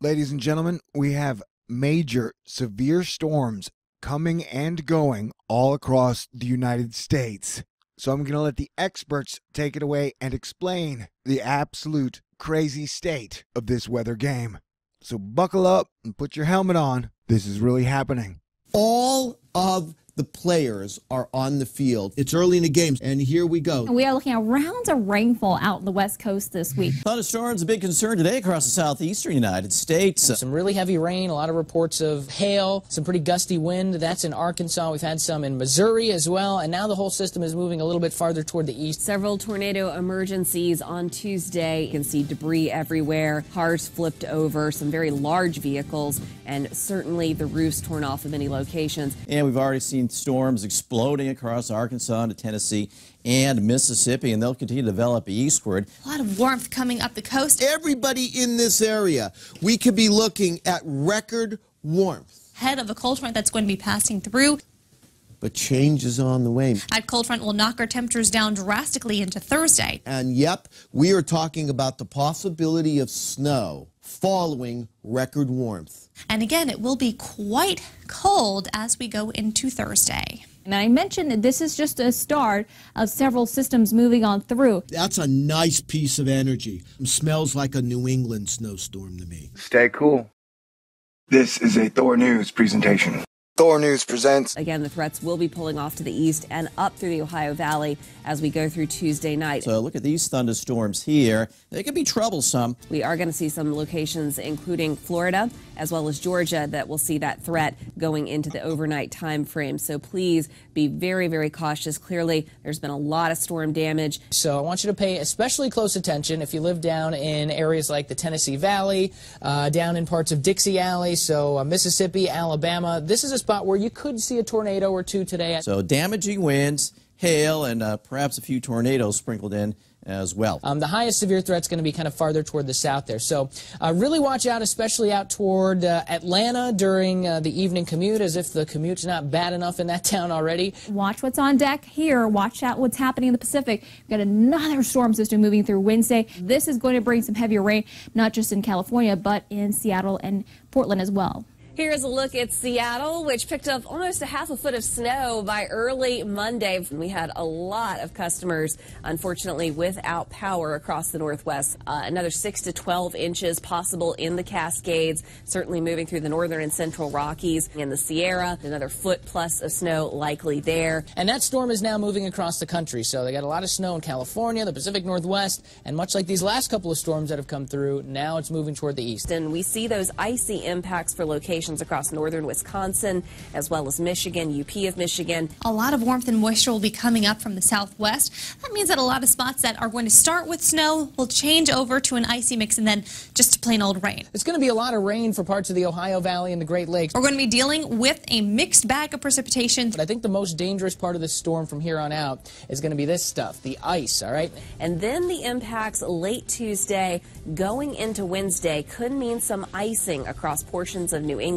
Ladies and gentlemen, we have major severe storms coming and going all across the United States. So I'm going to let the experts take it away and explain the absolute crazy state of this weather game. So buckle up and put your helmet on. This is really happening. All of the players are on the field. It's early in the game, and here we go. We are looking at rounds of rainfall out in the West Coast this week. Thunderstorms, a big concern today across the southeastern United States. Some really heavy rain, a lot of reports of hail, some pretty gusty wind. That's in Arkansas. We've had some in Missouri as well, and now the whole system is moving a little bit farther toward the east. Several tornado emergencies on Tuesday. You can see debris everywhere, cars flipped over, some very large vehicles, and certainly the roofs torn off in many locations. And we've already seen storms exploding across Arkansas into Tennessee and Mississippi, and they'll continue to develop eastward. A lot of warmth coming up the coast. Everybody in this area, we could be looking at record warmth. Ahead of a cold front that's going to be passing through. But change is on the way. That cold front will knock our temperatures down drastically into Thursday. And yep, we are talking about the possibility of snow following record warmth. And again, it will be quite cold as we go into Thursday. And I mentioned that this is just a start of several systems moving on through. That's a nice piece of energy. It smells like a New England snowstorm to me. Stay cool. This is a Thor News presentation. Thor News presents. Again, the threats will be pulling off to the east and up through the Ohio Valley as we go through Tuesday night. So look at these thunderstorms here. They could be troublesome. We are going to see some locations, including Florida as well as Georgia, that will see that threat going into the overnight time frame. So please be very, very cautious. Clearly, there's been a lot of storm damage. So I want you to pay especially close attention if you live down in areas like the Tennessee Valley, down in parts of Dixie Alley, so Mississippi, Alabama. This is a spot where you could see a tornado or two today. So damaging winds, hail, and perhaps a few tornadoes sprinkled in as well. The highest severe threat's going to be kind of farther toward the south there. So really watch out, especially out toward Atlanta during the evening commute, as if the commute's not bad enough in that town already. Watch what's on deck here. Watch out what's happening in the Pacific. We've got another storm system moving through Wednesday. This is going to bring some heavier rain, not just in California, but in Seattle and Portland as well. Here's a look at Seattle, which picked up almost a half a foot of snow by early Monday. We had a lot of customers, unfortunately, without power across the Northwest. Another 6 to 12 inches possible in the Cascades, certainly moving through the northern and central Rockies and the Sierra. Another foot plus of snow likely there. And that storm is now moving across the country. So they got a lot of snow in California, the Pacific Northwest, and much like these last couple of storms that have come through, now it's moving toward the east. And we see those icy impacts for locations across northern Wisconsin, as well as Michigan, UP of Michigan. A lot of warmth and moisture will be coming up from the southwest. That means that a lot of spots that are going to start with snow will change over to an icy mix and then just plain old rain. It's going to be a lot of rain for parts of the Ohio Valley and the Great Lakes. We're going to be dealing with a mixed bag of precipitation. But I think the most dangerous part of this storm from here on out is going to be this stuff, the ice, all right? And then the impacts late Tuesday going into Wednesday could mean some icing across portions of New England.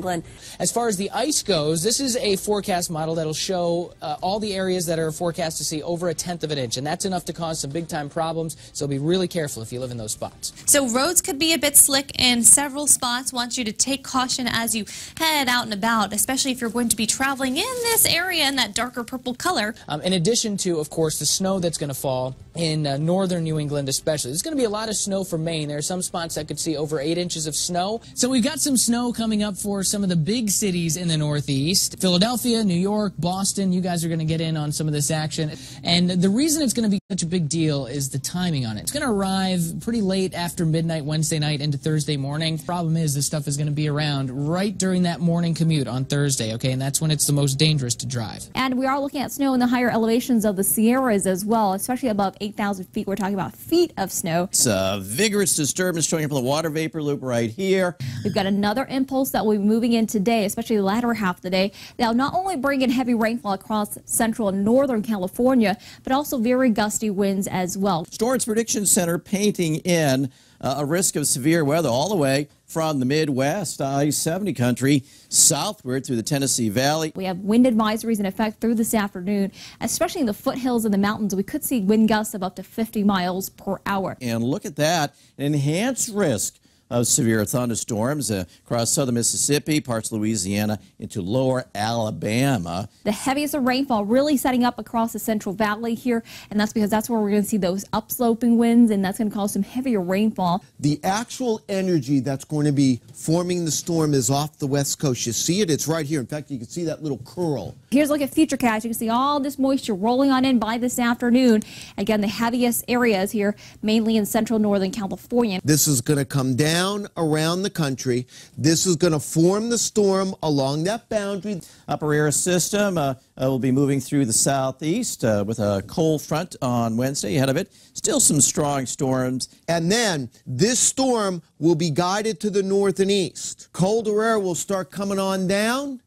As far as the ice goes, this is a forecast model that'll show all the areas that are forecast to see over 1/10 of an inch, and that's enough to cause some big-time problems, so be really careful if you live in those spots. So roads could be a bit slick in several spots. Want you to take caution as you head out and about, especially if you're going to be traveling in this area in that darker purple color. In addition to, of course, the snow that's going to fall in northern New England especially. There's going to be a lot of snow for Maine. There are some spots that could see over 8 inches of snow. So we've got some snow coming up for some of the big cities in the Northeast. Philadelphia, New York, Boston, you guys are going to get in on some of this action. And the reason it's going to be such a big deal is the timing on it. It's going to arrive pretty late after midnight Wednesday night into Thursday morning. Problem is, this stuff is going to be around right during that morning commute on Thursday, okay? And that's when it's the most dangerous to drive. And we are looking at snow in the higher elevations of the Sierras as well, especially above 8,000 feet. We're talking about feet of snow. It's a vigorous disturbance showing up on the water vapor loop right here. We've got another impulse that will be moving in today, especially the latter half of the day. They'll not only bring in heavy rainfall across central and northern California, but also very gusty winds as well. Storms Prediction Center painting in a risk of severe weather all the way from the Midwest, I-70 country, southward through the Tennessee Valley. We have wind advisories in effect through this afternoon, especially in the foothills and the mountains. We could see wind gusts of up to 50 miles per hour. And look at that, an enhanced risk of severe thunderstorms across southern Mississippi, parts of Louisiana, into lower Alabama. The heaviest of rainfall really setting up across the Central Valley here, and that's because that's where we're going to see those upsloping winds, and that's going to cause some heavier rainfall. The actual energy that's going to be forming the storm is off the west coast. You see it? It's right here. In fact, you can see that little curl. Here's a look at Futurecast. You can see all this moisture rolling on in by this afternoon. Again, the heaviest areas here, mainly in central northern California. This is going to come down around the country. This is going to form the storm along that boundary. Upper air system will be moving through the southeast with a cold front on Wednesday ahead of it. Still some strong storms. And then this storm will be guided to the north and east. Colder air will start coming on down,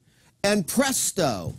and presto,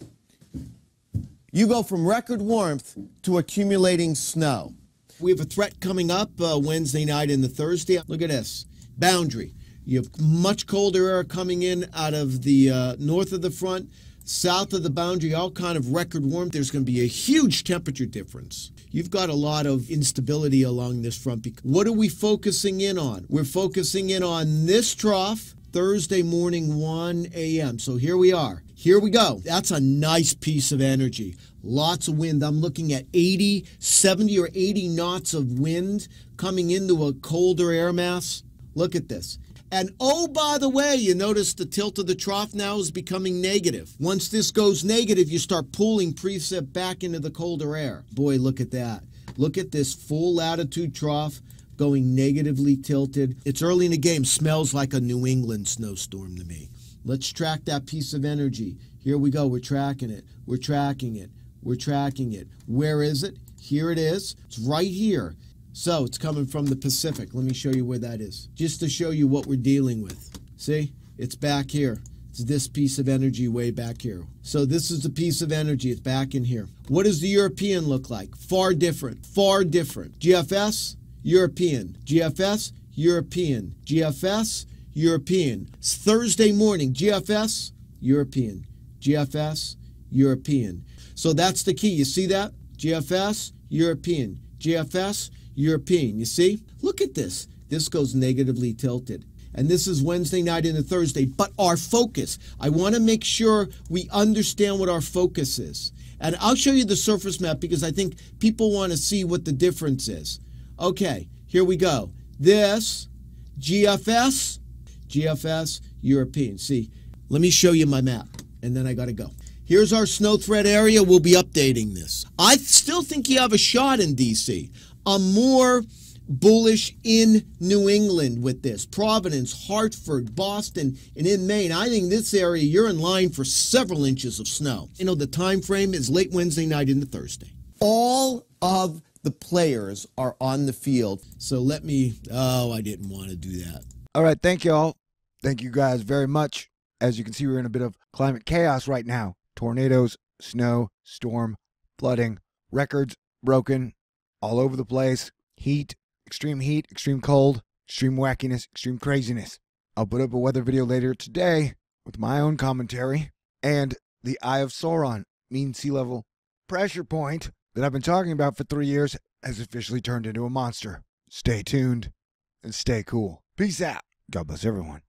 you go from record warmth to accumulating snow. We have a threat coming up Wednesday night and the Thursday. Look at this. Boundary. You have much colder air coming in out of the north of the front, south of the boundary, all kind of record warmth. There's going to be a huge temperature difference. You've got a lot of instability along this front. What are we focusing in on? We're focusing in on this trough, Thursday morning, 1 a.m. So here we are. Here we go. That's a nice piece of energy. Lots of wind. I'm looking at 80, 70 or 80 knots of wind coming into a colder air mass. Look at this. And oh, by the way, you notice the tilt of the trough now is becoming negative. Once this goes negative, you start pulling precip back into the colder air. Boy, look at that. Look at this full latitude trough going negatively tilted. It's early in the game. Smells like a New England snowstorm to me. Let's track that piece of energy. Here we go. We're tracking it. We're tracking it. We're tracking it. Where is it? Here it is. It's right here. So it's coming from the Pacific. Let me show you where that is, just to show you what we're dealing with. See? It's back here. It's this piece of energy way back here. So this is the piece of energy. It's back in here. What does the European look like? Far different. Far different. GFS, European. GFS, European. GFS, European. It's Thursday morning. GFS, European. GFS, European. So that's the key. You see that? GFS, European. GFS, European. You see? Look at this. This goes negatively tilted. And this is Wednesday night into Thursday. But our focus, I want to make sure we understand what our focus is. And I'll show you the surface map because I think people want to see what the difference is. Okay, here we go. This, GFS, GFS, European. See, let me show you my map, and then I got to go. Here's our snow threat area. We'll be updating this. I still think you have a shot in D.C. I'm more bullish in New England with this. Providence, Hartford, Boston, and in Maine. I think this area, you're in line for several inches of snow. You know, the time frame is late Wednesday night into Thursday. All of the players are on the field. So let me, oh, I didn't want to do that. All right, thank you all. Thank you guys very much. As you can see, we're in a bit of climate chaos right now. Tornadoes, snow, storm, flooding, records broken all over the place. Heat, extreme cold, extreme wackiness, extreme craziness. I'll put up a weather video later today with my own commentary. And the Eye of Sauron, mean sea level pressure point that I've been talking about for 3 years has officially turned into a monster. Stay tuned and stay cool. Peace out. God bless everyone.